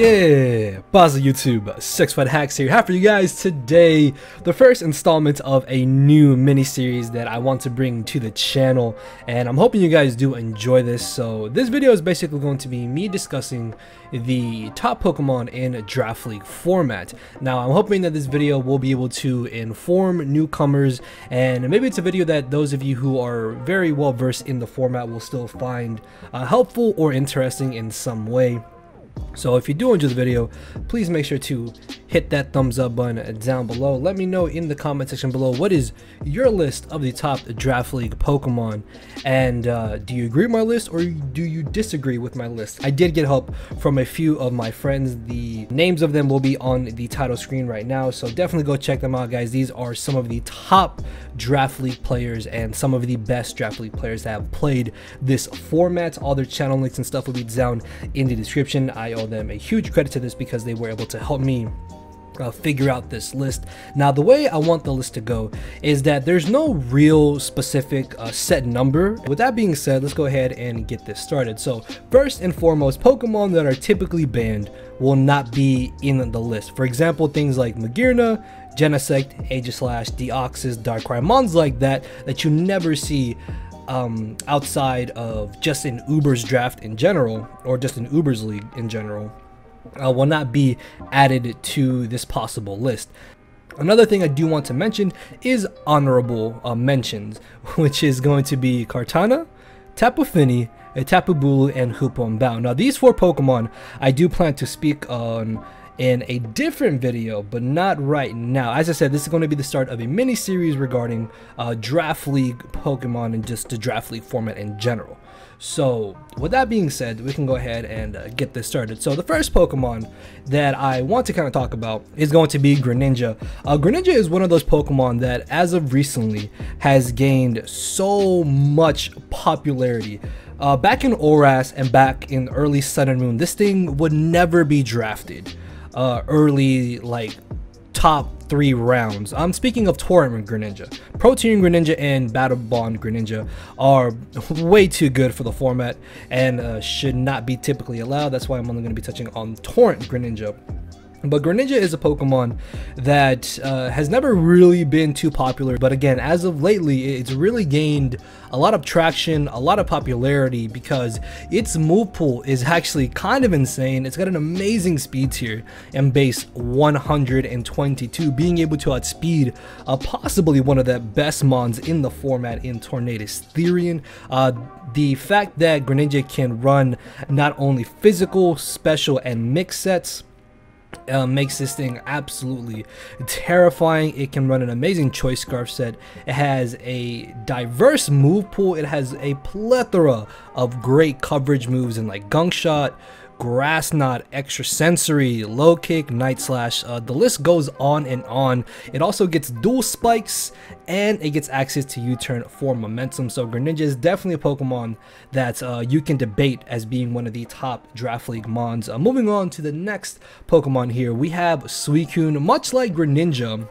Que pasa YouTube, SixftHax here, have for you guys today the first installment of a new mini-series that I want to bring to the channel, and I'm hoping you guys do enjoy this. So this video is basically going to be me discussing the top Pokemon in Draft League format. Now I'm hoping that this video will be able to inform newcomers, and maybe it's a video that those of you who are very well versed in the format will still find helpful or interesting in some way. So if you do enjoy the video, please make sure to hit that thumbs up button down below. Let me know in the comment section below what is your list of the top Draft League Pokemon, and do you agree with my list or do you disagree with my list? I did get help from a few of my friends. The names of them will be on the title screen right now, so definitely go check them out, guys. These are some of the top Draft League players and some of the best Draft League players that have played this format. All their channel links and stuff will be down in the description. I owe them a huge credit to this because they were able to help me figure out this list. Now the way I want the list to go is that there's no real specific set number. With that being said, let's go ahead and get this started. So first and foremost, Pokemon that are typically banned will not be in the list. For example, things like Magearna, Genesect, Aegislash, Deoxys, Darkrai, mons like that you never see outside of just an Uber's draft in general, or just an Uber's league in general, will not be added to this possible list. Another thing I do want to mention is honorable mentions, which is going to be Kartana, Tapu Fini, Tapu Bulu, and Hoopa. Now these four Pokemon I do plan to speak on in a different video, but not right now. As I said, this is going to be the start of a mini series regarding Draft League Pokemon and just the Draft League format in general. So with that being said, we can go ahead and get this started. So the first Pokemon that I want to kind of talk about is going to be Greninja. Greninja is one of those Pokemon that as of recently has gained so much popularity. Back in ORAS and back in early Sun and Moon, this thing would never be drafted early, like top 3 rounds. I'm speaking of Tournament Greninja. Protein Greninja and Battle Bond Greninja are way too good for the format and should not be typically allowed. That's why I'm only going to be touching on Torrent Greninja. But Greninja is a Pokemon that has never really been too popular, but again, as of lately, it's really gained a lot of traction, a lot of popularity, because its move pool is actually kind of insane. It's got an amazing speed tier and base 122, being able to outspeed possibly one of the best mons in the format in Tornadus Styrian. The fact that Greninja can run not only physical, special, and mix sets makes this thing absolutely terrifying. It can run an amazing choice scarf set. It has a diverse move pool. It has a plethora of great coverage moves in like Gunk Shot, Grass Knot, Extra Sensory, Low Kick, Night Slash. The list goes on and on. It also gets dual spikes and it gets access to U-turn for momentum. So Greninja is definitely a Pokemon that you can debate as being one of the top Draft League mons. Moving on to the next Pokemon here, we have Suicune. Much like Greninja,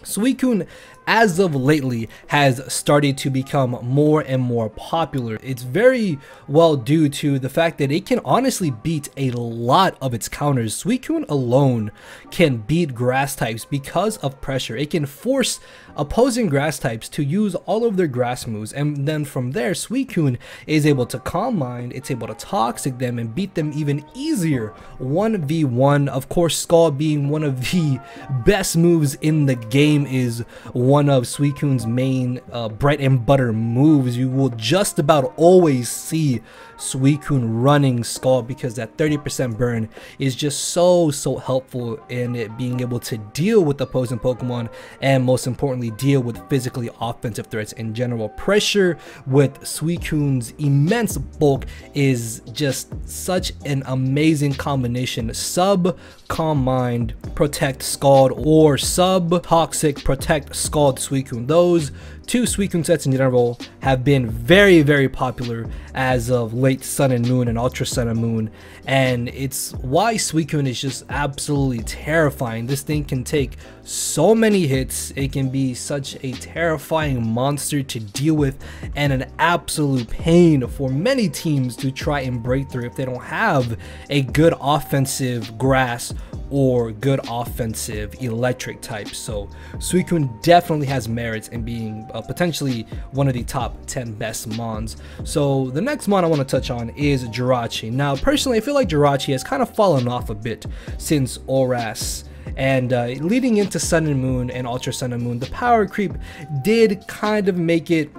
Suicune as of lately has started to become more and more popular. It's very well due to the fact that it can honestly beat a lot of its counters. Suicune alone can beat grass types because of pressure. It can force opposing grass types to use all of their grass moves, and then from there Suicune is able to Calm Mind, it's able to Toxic them and beat them even easier 1v1. Of course, Scald being one of the best moves in the game is one of Suicune's main bread and butter moves. You will just about always see Suicune running Scald because that 30% burn is just so helpful in it being able to deal with opposing Pokemon, and most importantly deal with physically offensive threats in general. Pressure with Suicune's immense bulk is just such an amazing combination. Sub Calm Mind, protect Scald, or sub Toxic, protect Scald called Suicune. Those two Suicune sets in general have been very popular as of late Sun and Moon and Ultra Sun and Moon, and it's why Suicune is just absolutely terrifying. This thing can take so many hits, it can be such a terrifying monster to deal with, and an absolute pain for many teams to try and break through if they don't have a good offensive grass or good offensive electric type. So Suicune definitely has merits in being potentially one of the top 10 best mons. So the next mon I want to touch on is Jirachi. Now personally, I feel like Jirachi has kind of fallen off a bit since Oras, and leading into Sun and Moon and Ultra Sun and Moon, the power creep did kind of make it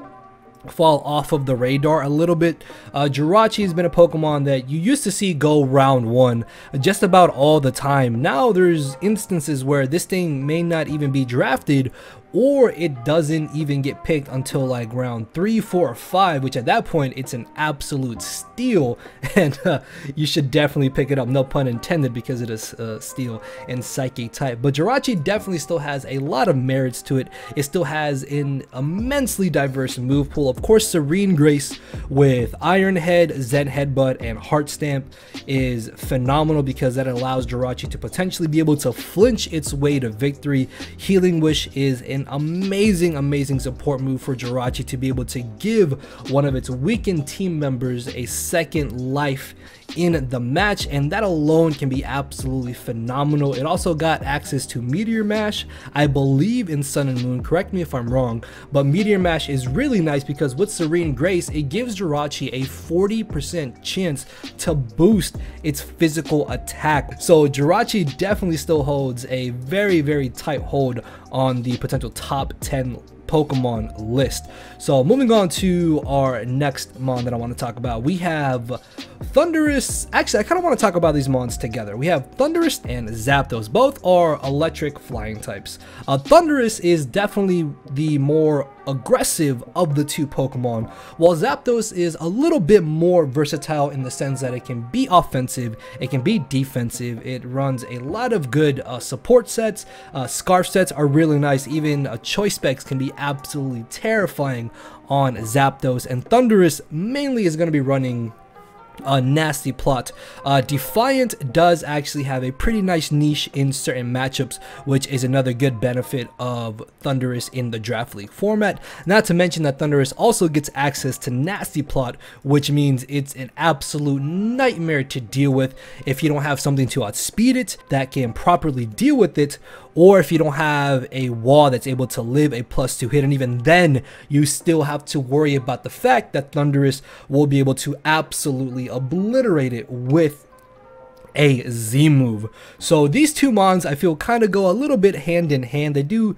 fall off of the radar a little bit. Jirachi has been a Pokemon that you used to see go round 1 just about all the time. Now there's instances where this thing may not even be drafted, or it doesn't even get picked until like round 3, 4, or 5, which at that point it's an absolute steal, and you should definitely pick it up, no pun intended, because it is steel and psychic type. But Jirachi definitely still has a lot of merits to it. It still has an immensely diverse move pool. Of course, Serene Grace with Iron Head, Zen Headbutt, and Heart Stamp is phenomenal because that allows Jirachi to potentially be able to flinch its way to victory. Healing Wish is an amazing support move for Jirachi to be able to give one of its weakened team members a second life in the match, and that alone can be absolutely phenomenal. It also got access to Meteor Mash, I believe, in Sun and Moon, correct me if I'm wrong, but Meteor Mash is really nice because with Serene Grace, it gives Jirachi a 40% chance to boost its physical attack. So Jirachi definitely still holds a very tight hold on the potential top 10 Pokemon list. So moving on to our next mon that I want to talk about, we have Thundurus. Actually, I kind of want to talk about these mons together. We have Thundurus and Zapdos. Both are electric flying types. Thundurus is definitely the more aggressive of the two Pokemon, while Zapdos is a little bit more versatile in the sense that it can be offensive, it can be defensive, it runs a lot of good support sets. Scarf sets are really nice. Even choice specs can be absolutely terrifying on Zapdos, and Thundurus mainly is going to be running a nasty plot. Defiant does actually have a pretty nice niche in certain matchups, which is another good benefit of Thundurus in the Draft League format. Not to mention that Thundurus also gets access to nasty plot, which means it's an absolute nightmare to deal with if you don't have something to outspeed it that can properly deal with it, or if you don't have a wall that's able to live a +2 hit, and even then you still have to worry about the fact that Thundurus will be able to absolutely obliterate it with a Z move. So these two mons I feel kind of go a little bit hand in hand. They do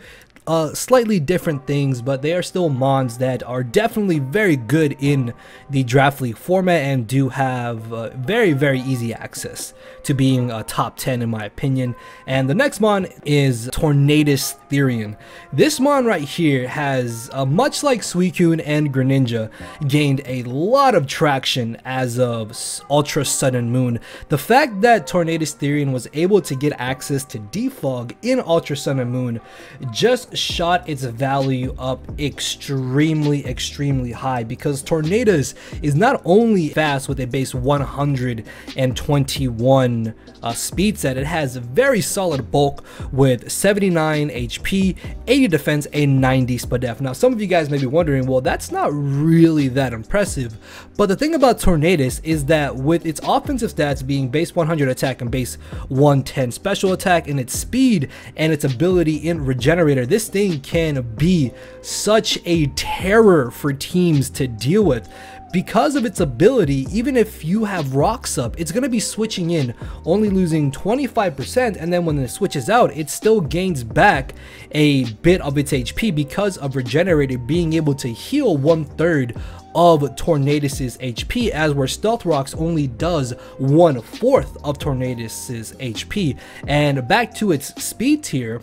slightly different things, but they are still mons that are definitely very good in the Draft League format and do have very easy access to being top 10 in my opinion. And the next mon is Tornadus Styrian. This mon right here has much like Suicune and Greninja gained a lot of traction as of Ultra Sun and Moon. The fact that Tornadus Styrian was able to get access to Defog in Ultra Sun and Moon just shot its value up extremely high, because Tornadus is not only fast with a base 121 speed set, it has very solid bulk with 79 HP, 80 defense, and 90 SPDF. Now some of you guys may be wondering, well, that's not really that impressive, but the thing about Tornadus is that with its offensive stats being base 100 attack and base 110 special attack, and its speed and its ability in Regenerator, this thing can be such a terror for teams to deal with. Because of its ability, even if you have rocks up, it's going to be switching in, only losing 25%, and then when it switches out, it still gains back a bit of its HP because of Regenerator being able to heal 1/3 of Tornadus's HP, as where Stealth Rocks only does 1/4 of Tornadus's HP. And back to its speed tier,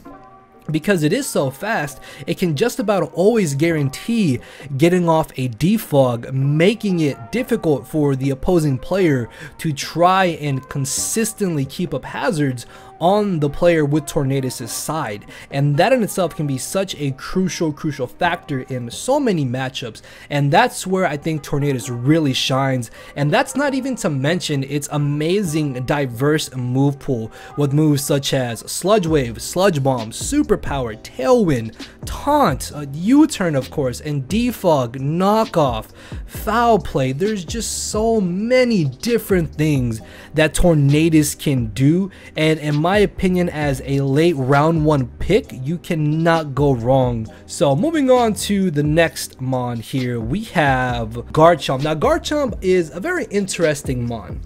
because it is so fast, it can just about always guarantee getting off a defog, making it difficult for the opposing player to try and consistently keep up hazards on the player with Tornadus' side, and that in itself can be such a crucial factor in so many matchups. And that's where I think Tornadus really shines, and that's not even to mention its amazing diverse move pool with moves such as Sludge Wave, Sludge Bomb, Super Power, Tailwind, Taunt, U-Turn of course, and Defog, Knockoff, Foul Play. There's just so many different things that Tornadus can do, and in my opinion, as a late round 1 pick, you cannot go wrong. So moving on to the next mon here, we have Garchomp. Now Garchomp is a very interesting mon.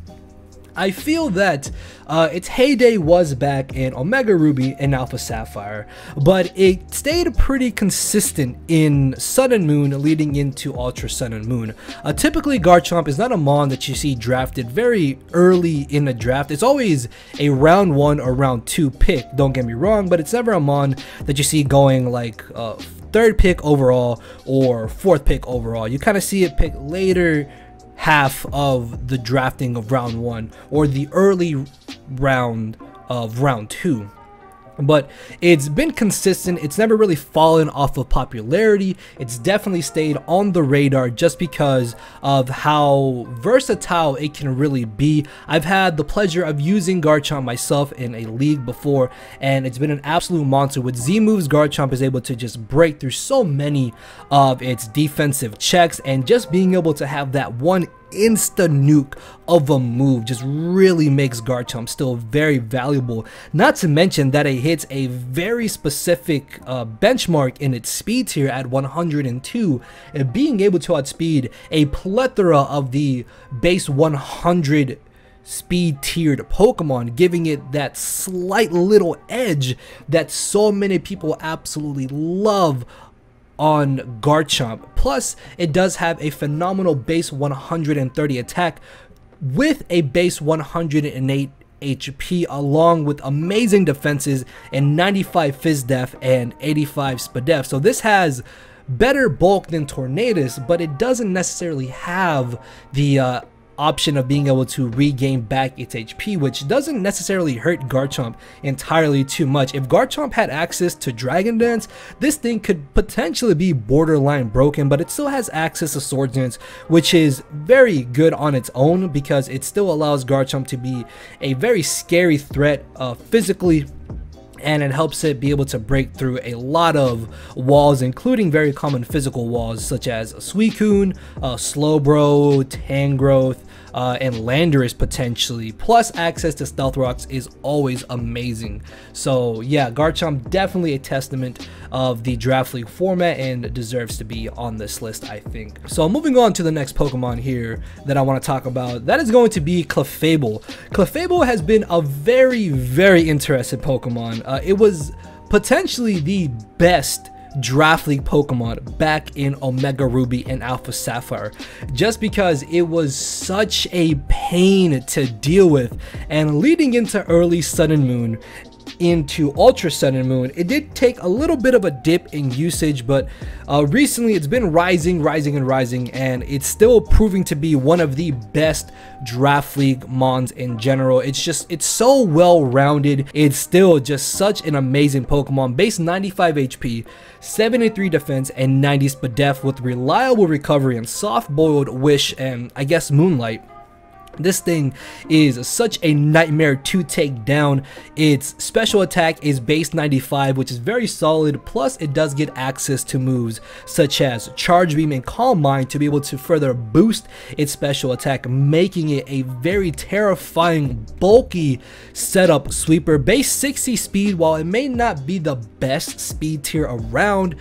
I feel that its heyday was back in Omega Ruby and Alpha Sapphire, but it stayed pretty consistent in Sun and Moon leading into Ultra Sun and Moon. Typically Garchomp is not a mon that you see drafted very early in the draft. It's always a round 1 or round 2 pick, don't get me wrong, but it's never a mon that you see going like 3rd pick overall or 4th pick overall. You kind of see it pick later half of the drafting of round 1 or the early round of round 2. But it's been consistent. It's never really fallen off of popularity. It's definitely stayed on the radar just because of how versatile it can really be. I've had the pleasure of using Garchomp myself in a league before, and it's been an absolute monster. With Z moves, Garchomp is able to just break through so many of its defensive checks, and just being able to have that one insta nuke of a move just really makes Garchomp still very valuable. Not to mention that it hits a very specific benchmark in its speed tier at 102, and being able to outspeed a plethora of the base 100 speed tiered Pokemon, giving it that slight little edge that so many people absolutely love on Garchomp. Plus, it does have a phenomenal base 130 attack with a base 108 HP, along with amazing defenses and 95 Fizz-Def and 85 Spadef. So this has better bulk than Tornadus, but it doesn't necessarily have the option of being able to regain back its HP, which doesn't necessarily hurt Garchomp entirely too much. If Garchomp had access to Dragon Dance, this thing could potentially be borderline broken, but it still has access to Sword Dance, which is very good on its own because it still allows Garchomp to be a very scary threat physically, and it helps it be able to break through a lot of walls, including very common physical walls such as Suicune, Slowbro, Tangrowth, and Landorus potentially. Plus, access to Stealth Rocks is always amazing. So yeah, Garchomp definitely a testament of the Draft League format and deserves to be on this list, I think. So moving on to the next Pokemon here that I want to talk about, that is going to be Clefable. Clefable has been a very interesting Pokemon. It was potentially the best Draft League Pokemon back in Omega Ruby and Alpha Sapphire, just because it was such a pain to deal with. And leading into early Sun and Moon into Ultra Sun and Moon, it did take a little bit of a dip in usage, but recently it's been rising, and it's still proving to be one of the best Draft League mons in general. It's so well rounded. It's still just such an amazing Pokemon. Base 95 HP, 73 defense, and 90 Spadef with reliable recovery and soft boiled Wish and I guess Moonlight. This thing is such a nightmare to take down. Its special attack is base 95, which is very solid, plus it does get access to moves such as Charge Beam and Calm Mind to be able to further boost its special attack, making it a very terrifying, bulky setup sweeper. Base 60 speed, while it may not be the best speed tier around,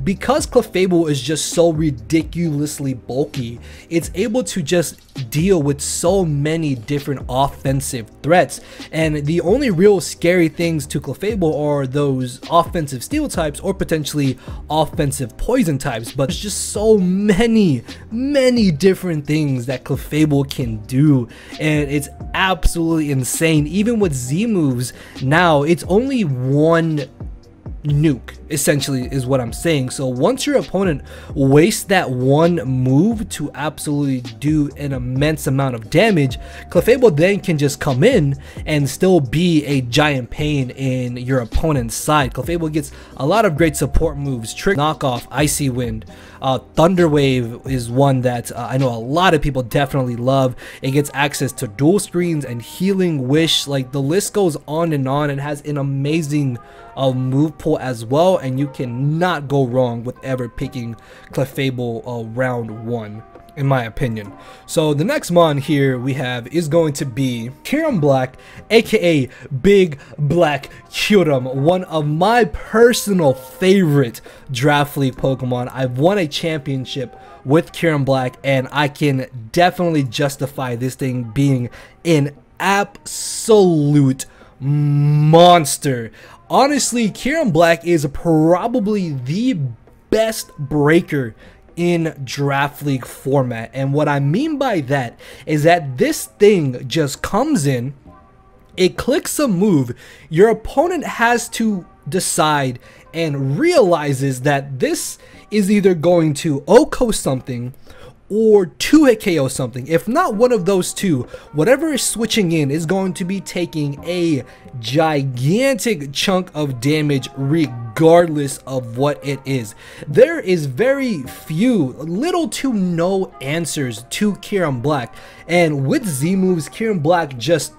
because Clefable is just so ridiculously bulky, it's able to just deal with so many different offensive threats. And the only real scary things to Clefable are those offensive steel types or potentially offensive poison types. But there's just so many different things that Clefable can do, and it's absolutely insane. Even with Z moves now, it's only one nuke, essentially, is what I'm saying. So once your opponent wastes that one move to absolutely do an immense amount of damage, Clefable then can just come in and still be a giant pain in your opponent's side. Clefable gets a lot of great support moves: Trick, Knockoff, Icy Wind. Thunder Wave is one that I know a lot of people definitely love. It gets access to dual screens and Healing Wish. Like, the list goes on and on, and has an amazing move pool as well, and you cannot go wrong with ever picking Clefable round 1, in my opinion. So the next mon here we have is going to be Kyurem Black, aka Big Black Kyurem, one of my personal favorite Draft League Pokemon. I've won a championship with Kyurem Black, and I can definitely justify this thing being an absolute monster. Honestly, Kyurem Black is probably the best breaker in Draft League format, and what I mean by that is that this thing just comes in, it clicks a move, your opponent has to decide and realizes that this is either going to OHKO something or 2-hit KO something. If not one of those two, whatever is switching in is going to be taking a gigantic chunk of damage regardless of what it is. There is very few, little to no answers to Kyurem Black, and with Z moves, Kyurem Black just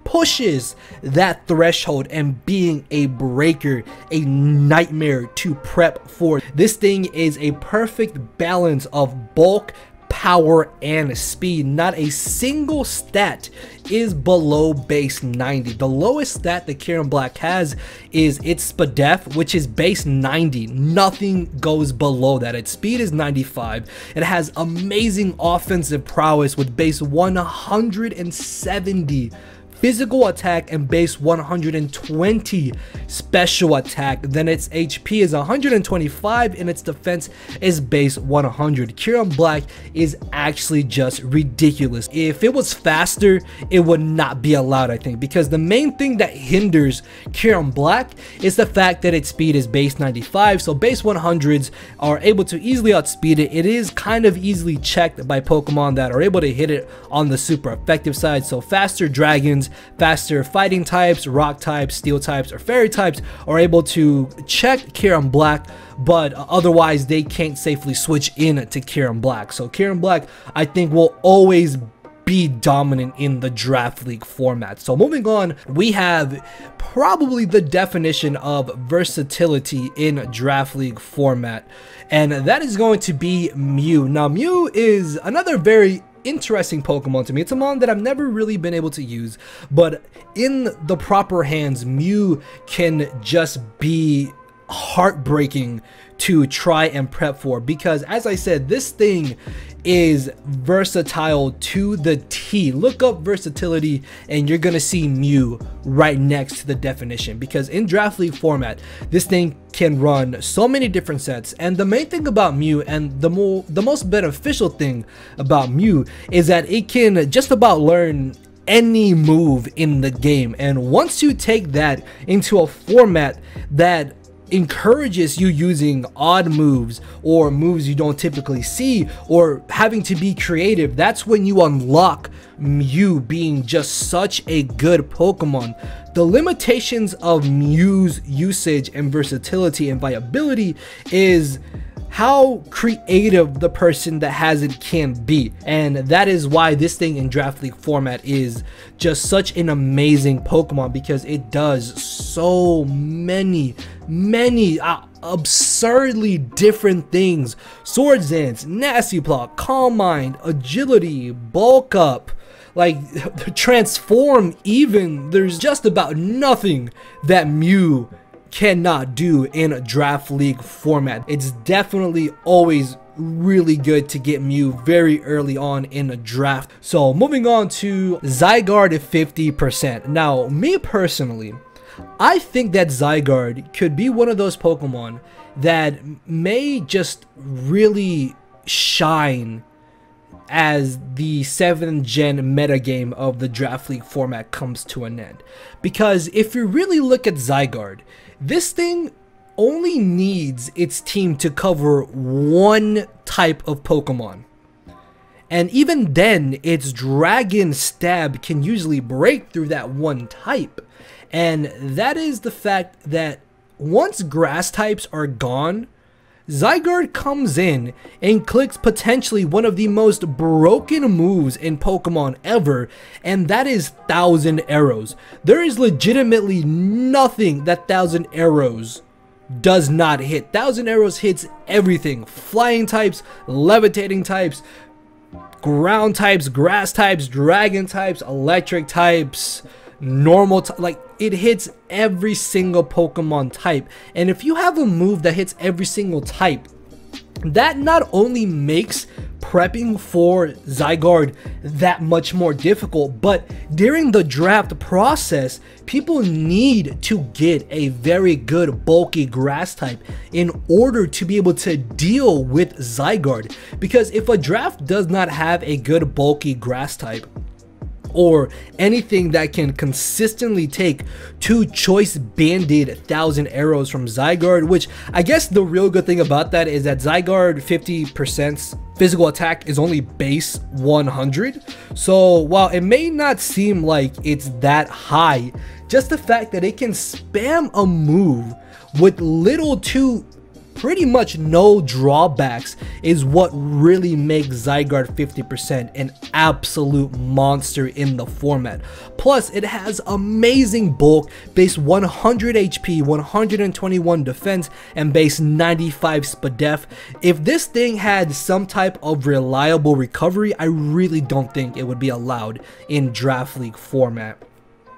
pushes that threshold, and being a breaker, a nightmare to prep for. This thing is a perfect balance of bulk, power, and speed. Not a single stat is below base 90. The lowest stat that Kyurem Black has is its Spadef, which is base 90. Nothing goes below that. Its speed is 95. It has amazing offensive prowess with base 170 physical attack and base 120 special attack. Then its HP is 125 and its defense is base 100. Kyurem Black is actually just ridiculous. If it was faster, it would not be allowed, I think, because the main thing that hinders Kyurem Black is the fact that its speed is base 95, so base 100s are able to easily outspeed it. It is kind of easily checked by Pokemon that are able to hit it on the super effective side, so faster dragons, faster fighting types, rock types, steel types, or fairy types are able to check Kyurem Black, but otherwise they can't safely switch in to Kyurem Black. So Kyurem Black, I think, will always be dominant in the Draft League format. So moving on, we have probably the definition of versatility in Draft League format, and that is going to be Mew. Now, Mew is another very interesting Pokemon to me. It's a mon that I've never really been able to use, but in the proper hands, Mew can just be heartbreaking to try and prep for, because as I said, this thing is versatile to the T. Look up versatility and you're gonna see Mew right next to the definition, because in Draft League format, this thing can run so many different sets. And the main thing about Mew, and the most beneficial thing about Mew, is that it can just about learn any move in the game. And once you take that into a format that encourages you using odd moves or moves you don't typically see, or having to be creative, that's when you unlock Mew being just such a good Pokemon. The limitations of Mew's usage and versatility and viability is how creative the person that has it can be, and that is why this thing in Draft League format is just such an amazing Pokemon, because it does so many absurdly different things: Swords Dance, Nasty Plot, Calm Mind, Agility, Bulk Up, like Transform even. There's just about nothing that Mew cannot do in a Draft League format. It's definitely always really good to get Mew very early on in a draft. So moving on to Zygarde 50%. Now, me personally, I think that Zygarde could be one of those Pokemon that may just really shine as the 7th gen metagame of the Draft League format comes to an end. Because if you really look at Zygarde, this thing only needs its team to cover one type of Pokemon. And even then, its Dragon Stab can usually break through that one type. And that is the fact that once grass types are gone, Zygarde comes in and clicks potentially one of the most broken moves in Pokemon ever, and that is 1,000 Arrows. There is legitimately nothing that 1,000 Arrows does not hit. 1,000 Arrows hits everything. Flying types, levitating types, ground types, grass types, dragon types, electric types, normal like it hits every single Pokemon type. And if you have a move that hits every single type, that not only makes prepping for Zygarde that much more difficult, but during the draft process, people need to get a very good bulky grass type in order to be able to deal with Zygarde. Because if a draft does not have a good bulky grass type, or anything that can consistently take 2 choice banded 1,000 Arrows from Zygarde, which I guess the real good thing about that is that Zygarde 50% physical attack is only base 100. So while it may not seem like it's that high, just the fact that it can spam a move with little to pretty much no drawbacks is what really makes Zygarde 50% an absolute monster in the format. Plus, it has amazing bulk, base 100 HP, 121 defense, and base 95 SPDEF. If this thing had some type of reliable recovery, I really don't think it would be allowed in Draft League format.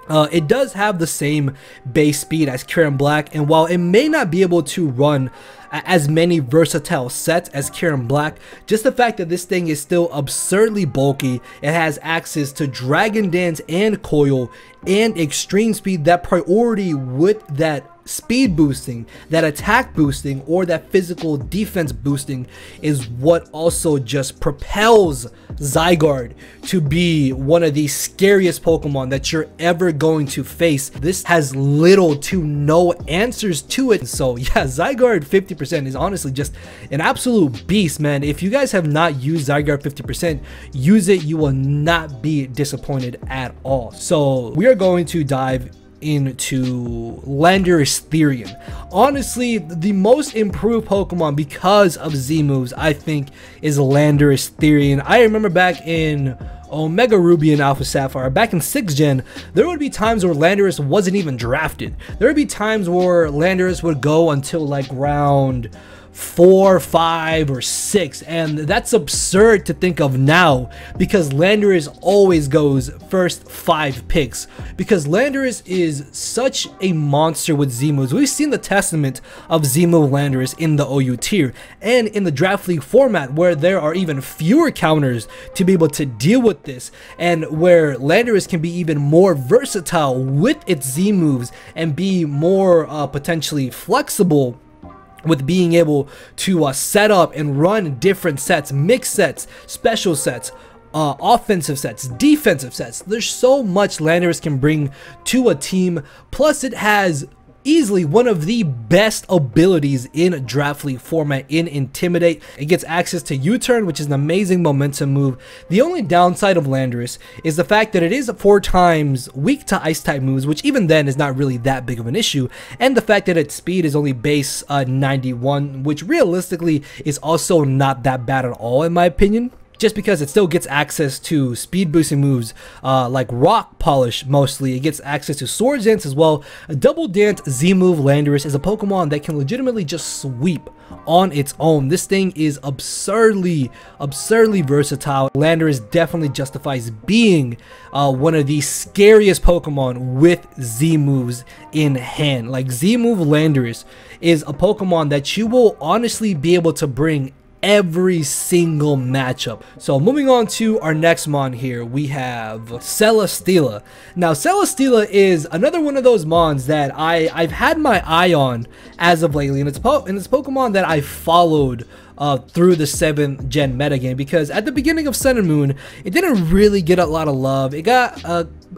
It does have the same base speed as Kieran Black, and while it may not be able to run as many versatile sets as Kieran Black, just the fact that this thing is still absurdly bulky, it has access to Dragon Dance and Coil and extreme speed. That priority with that speed boosting, that attack boosting, or that physical defense boosting is what also just propels Zygarde to be one of the scariest Pokemon that you're ever going to face. This has little to no answers to it. So yeah, Zygarde 50% is honestly just an absolute beast, man. If you guys have not used Zygarde 50%, use it. You will not be disappointed at all. So we are going to dive into Landorus Styrian. Honestly, the most improved Pokemon because of Z moves, I think, is Landorus Styrian. I remember back in Omega Ruby and Alpha Sapphire, back in 6th gen, there would be times where Landorus wasn't even drafted. There would be times where Landorus would go until like round 4, 5, or 6, and that's absurd to think of now because Landorus always goes first 5 picks because Landorus is such a monster with Z moves. We've seen the testament of Z move Landorus in the OU tier and in the Draft League format, where there are even fewer counters to be able to deal with this, and where Landorus can be even more versatile with its Z moves and be more potentially flexible with being able to set up and run different sets, mixed sets, special sets, offensive sets, defensive sets. There's so much Landorus can bring to a team. Plus, it has easily one of the best abilities in Draft League format in Intimidate. It gets access to U-Turn, which is an amazing momentum move. The only downside of Landorus is the fact that it is 4 times weak to Ice type moves, which even then is not really that big of an issue, and the fact that its speed is only base 91, which realistically is also not that bad at all in my opinion, just because it still gets access to speed boosting moves like Rock Polish mostly. It gets access to Sword Dance as well. A Double Dance Z move Landorus is a Pokemon that can legitimately just sweep on its own. This thing is absurdly versatile. Landorus definitely justifies being one of the scariest Pokemon with Z moves in hand. Like, Z move Landorus is a Pokemon that you will honestly be able to bring every single matchup. So moving on to our next mon here, we have Selestina. Now Selestina is another one of those mons that I've had my eye on as of lately, and it's Pokemon that I followed through the 7th gen metagame, because at the beginning of Sun and Moon, it didn't really get a lot of love. It got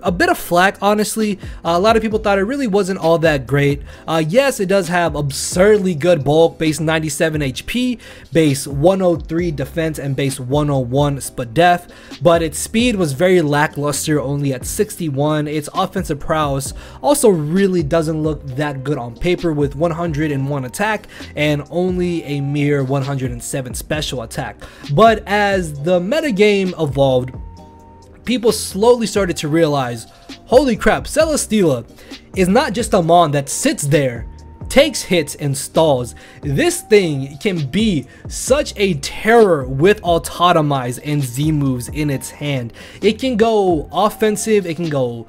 a bit of flack, honestly. A lot of people thought it really wasn't all that great. Yes, it does have absurdly good bulk, base 97 HP, base 103 defense, and base 101 spadef, but its speed was very lackluster, only at 61. Its offensive prowess also really doesn't look that good on paper, with 101 attack and only a mere 107 special attack. But as the metagame evolved, people slowly started to realize, holy crap, Selestina is not just a mon that sits there, takes hits, and stalls. This thing can be such a terror with autotomize and Z moves in its hand. It can go offensive, it can go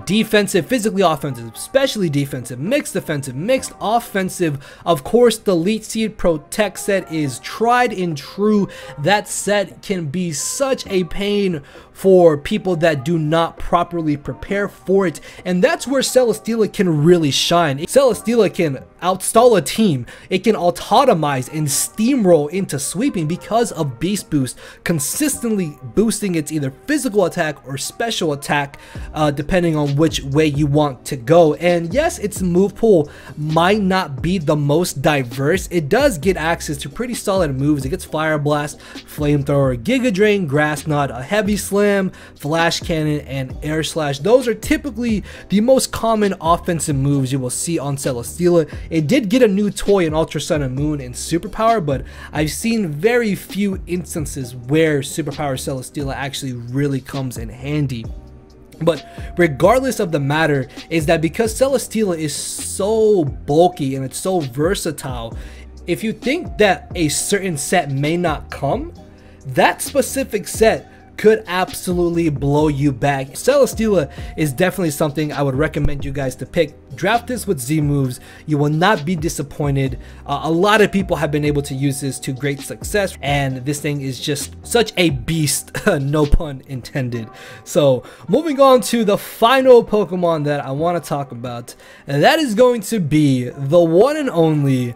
defensive, physically offensive, especially defensive, mixed defensive, mixed offensive. Of course, the Leech Seed Protect set is tried and true. That set can be such a pain for people that do not properly prepare for it, and that's where Selestina can really shine. Selestina can outstall a team, it can autotomize and steamroll into sweeping because of Beast Boost, consistently boosting its either physical attack or special attack, depending on which way you want to go. And yes, its move pool might not be the most diverse. It does get access to pretty solid moves. It gets Fire Blast, Flamethrower, Giga Drain, Grass Knot, a Heavy Slam, Flash Cannon, and Air Slash. Those are typically the most common offensive moves you will see on Selestina. It did get a new toy in Ultra Sun and Moon and Superpower, but I've seen very few instances where Superpower Selestina actually really comes in handy. But regardless of the matter is that because Selestina is so bulky and it's so versatile, if you think that a certain set may not come, that specific set could absolutely blow you back. Selestina is definitely something I would recommend you guys to pick. Draft this with Z moves, you will not be disappointed. A lot of people have been able to use this to great success, and this thing is just such a beast, no pun intended. So moving on to the final Pokemon that I want to talk about, and that is going to be the one and only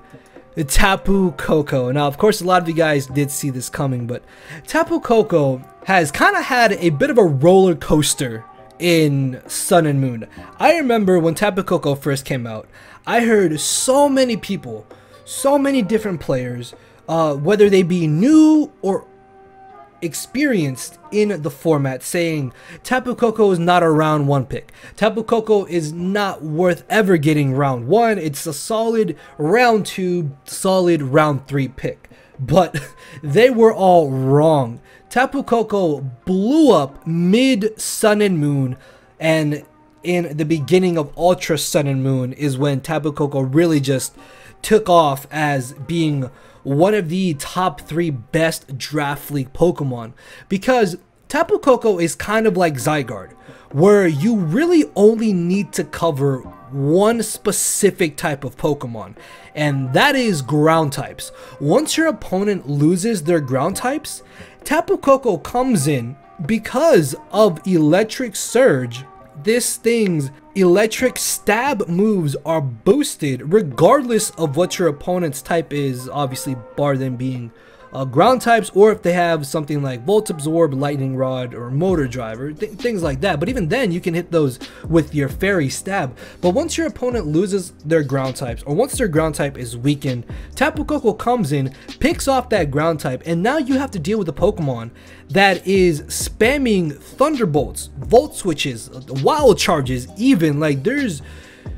Taboo Coco. Now, of course, a lot of you guys did see this coming, but Taboo Coco has kind of had a bit of a roller coaster in Sun and Moon. I remember when Taboo Coco first came out, I heard so many people, so many different players, whether they be new or experienced in the format, saying Taboo Coco is not a round 1 pick. Taboo Coco is not worth ever getting round 1. It's a solid round 2, solid round 3 pick. But they were all wrong. Taboo Coco blew up mid Sun and Moon, and in the beginning of Ultra Sun and Moon is when Taboo Coco really just took off as being one of the top 3 best draft league Pokemon, because Taboo Coco is kind of like Zygarde, where you really only need to cover one specific type of Pokemon, and that is ground types. Once your opponent loses their ground types, Taboo Coco comes in because of Electric Surge. This thing's electric stab moves are boosted regardless of what your opponent's type is, obviously bar them being ground types, or if they have something like Volt Absorb, Lightning Rod, or Motor Driver, things like that. But even then, you can hit those with your Fairy Stab. But once your opponent loses their ground types, or once their ground type is weakened, Taboo Coco comes in, picks off that ground type, and now you have to deal with a Pokemon that is spamming Thunderbolts, Volt Switches, Wild Charges even. Like, there's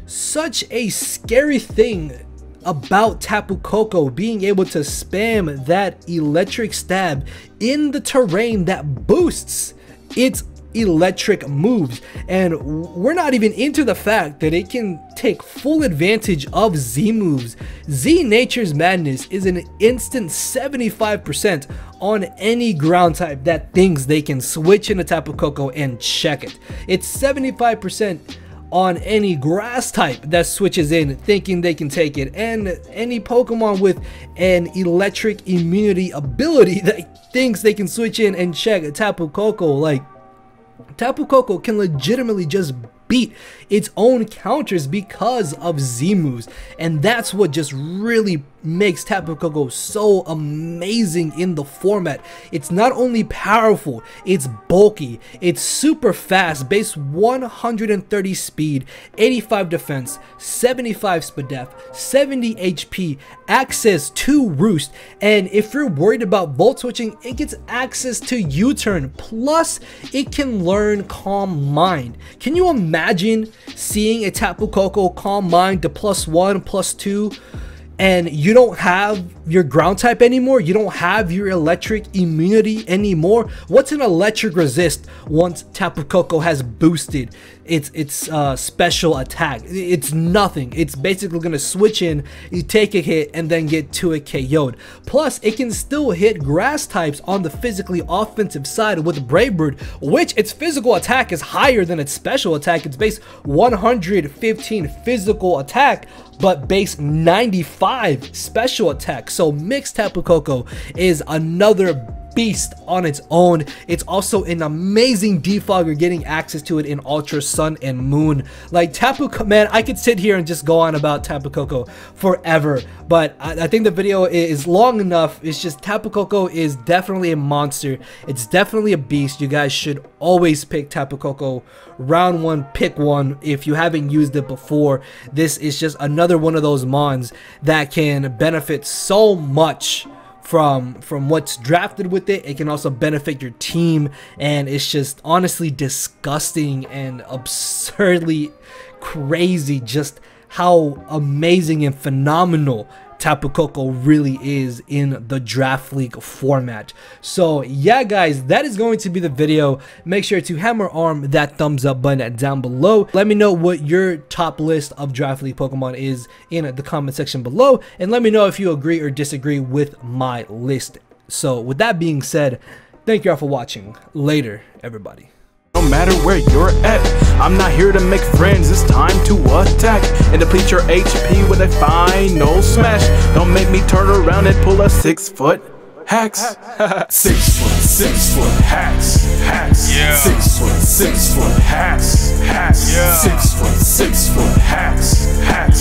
such a scary thing about Taboo Coco being able to spam that electric stab in the terrain that boosts its electric moves. And we're not even into the fact that it can take full advantage of Z moves. Z Nature's Madness is an instant 75% on any ground type that thinks they can switch into Taboo Coco and check it. It's 75% on any grass type that switches in thinking they can take it, and any Pokemon with an electric immunity ability that thinks they can switch in and check Taboo Coco. Like, Taboo Coco can legitimately just beat its own counters because of Z moves, and that's what just really makes Tapu Coco so amazing in the format. It's not only powerful, it's bulky, it's super fast, base 130 speed, 85 defense, 75 spadef, 70 HP, access to Roost, and if you're worried about Volt Switching, it gets access to U-Turn, plus it can learn Calm Mind. Can you imagine seeing a Tapu Coco Calm Mind to +1, +2, and you don't have your ground type anymore? You don't have your electric immunity anymore? What's an electric resist once Tapu Coco has boosted its special attack? It's nothing. It's basically gonna switch in, you take a hit, and then get to a KO'd. Plus, it can still hit grass types on the physically offensive side with Brave Bird, which its physical attack is higher than its special attack. It's base 115 physical attack, but base 95 special attack. So mixed Tapu Coco is another beast on its own. It's also an amazing defogger, getting access to it in Ultra Sun and Moon. Like man, I could sit here and just go on about Tapu Coco forever, but I think the video is long enough. It's just Tapu Coco is definitely a monster. It's definitely a beast. You guys should always pick Tapu Coco round one, pick one if you haven't used it before. This is just another one of those mons that can benefit so much from what's drafted with it. It can also benefit your team, and it's just honestly disgusting and absurdly crazy just how amazing and phenomenal Tapu Coco really is in the Draft League format. So yeah guys, that is going to be the video. Make sure to hammer arm that thumbs up button down below. Let me know what your top list of Draft League Pokemon is in the comment section below, and let me know if you agree or disagree with my list. So with that being said, thank you all for watching. Later everybody. No matter where you're at, I'm not here to make friends, it's time to attack and deplete your HP with a final smash. Don't make me turn around and pull a 6-foot hacks. 6-foot hacks. Yeah. 6-foot hacks. Yeah. 6-foot hacks.